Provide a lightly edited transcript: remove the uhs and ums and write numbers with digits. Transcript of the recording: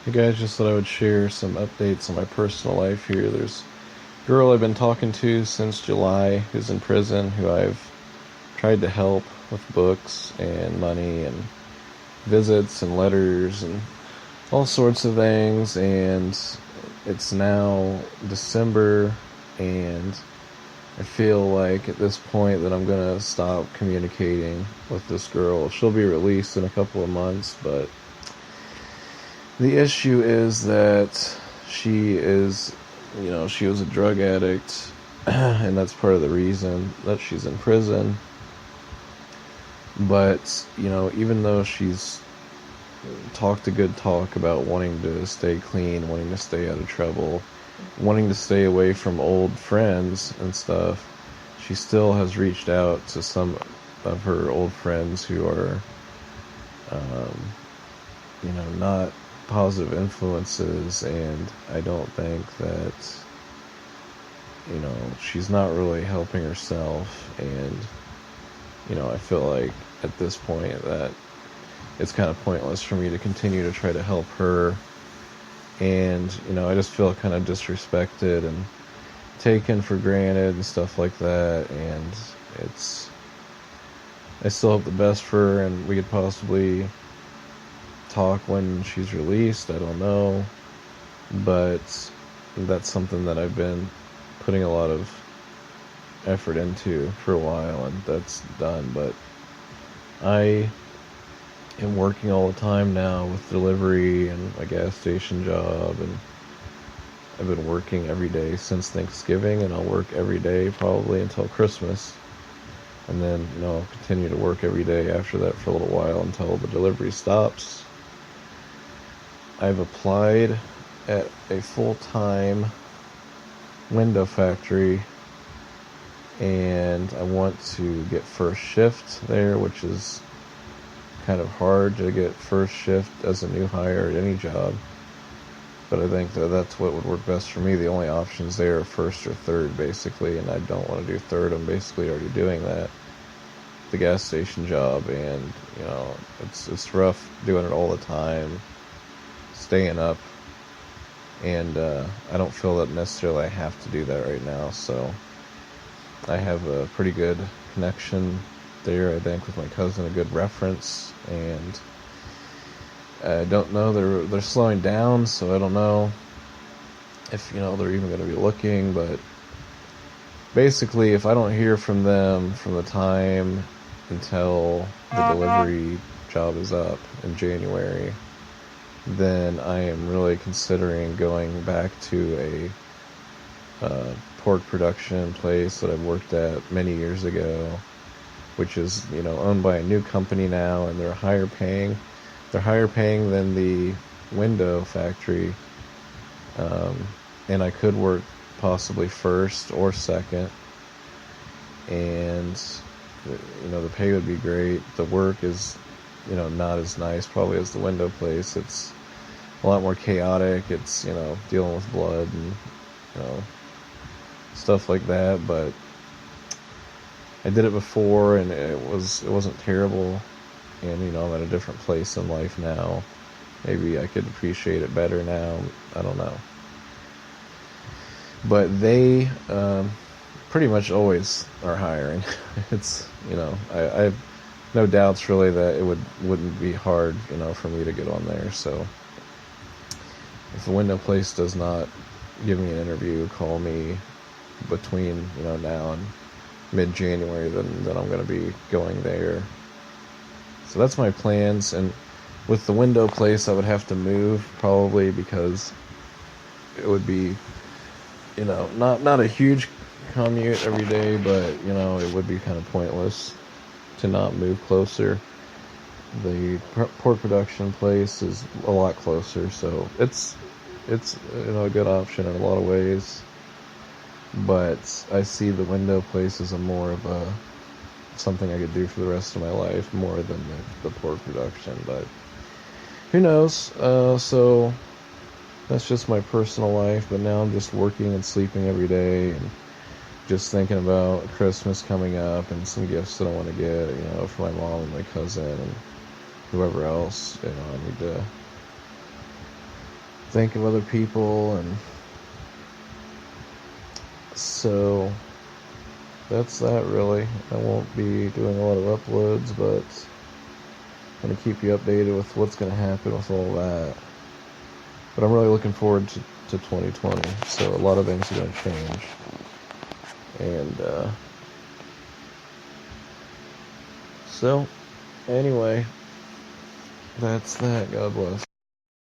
Hey guys, just thought I would share some updates on my personal life here. There's a girl I've been talking to since July who's in prison, who I've tried to help with books and money and visits and letters and all sorts of things. And it's now December, and I feel like at this point that I'm gonna stop communicating with this girl. She'll be released in a couple of months, but the issue is that she is, she was a drug addict, and that's part of the reason that she's in prison. But, even though she's talked a good talk about wanting to stay clean, wanting to stay out of trouble, wanting to stay away from old friends and stuff, she still has reached out to some of her old friends who are, not positive influences, and I don't think that, she's not really helping herself, and, I feel like at this point that it's kind of pointless for me to continue to try to help her, and, I just feel kind of disrespected and taken for granted and stuff like that, and I still hope the best for her, and we could possibly talk when she's released. I don't know, but that's something that I've been putting a lot of effort into for a while, and that's done. But I am working all the time now with delivery and my gas station job, and I've been working every day since Thanksgiving, and I'll work every day probably until Christmas, and then I'll continue to work every day after that for a little while until the delivery stops. I've applied at a full-time window factory, and I want to get first shift there, which is kind of hard to get first shift as a new hire at any job, but I think that that's what would work best for me. The only options there are first or third, basically, and I don't want to do third. I'm basically already doing that, the gas station job, and it's rough doing it all the time, staying up, and I don't feel that necessarily I have to do that right now. So I have a pretty good connection there, I think, with my cousin, a good reference, and I don't know, they're slowing down, so I don't know if they're even going to be looking. But basically, if I don't hear from them from the time until the delivery job is up in January, then I am really considering going back to a pork production place that I've worked at many years ago, which is owned by a new company now, and they're higher paying. They're higher paying than the window factory, and I could work possibly first or second, and the pay would be great. The work is not as nice probably as the window place. It's a lot more chaotic. It's dealing with blood and stuff like that, but I did it before, and it wasn't terrible, and I'm at a different place in life now. Maybe I could appreciate it better now. I don't know, but they pretty much always are hiring. It's I have no doubts really that it wouldn't be hard for me to get on there. So if the window place does not give me an interview, call me between now and mid-January, then I'm going to be going there. So that's my plans. And with the window place, I would have to move probably, because it would be not a huge commute every day, but it would be kind of pointless to not move closer. The pork production place is a lot closer, so it's a good option in a lot of ways. But I see the window place as a more of a something I could do for the rest of my life, more than the pork production. But who knows? So that's just my personal life. But now I'm just working and sleeping every day, and just thinking about Christmas coming up and some gifts that I want to get, for my mom and my cousin and whoever else. I need to think of other people, and so that's that really. I won't be doing a lot of uploads, but I'm going to keep you updated with what's going to happen with all that. But I'm really looking forward to 2020, so a lot of things are going to change. And so anyway, that's that. God bless.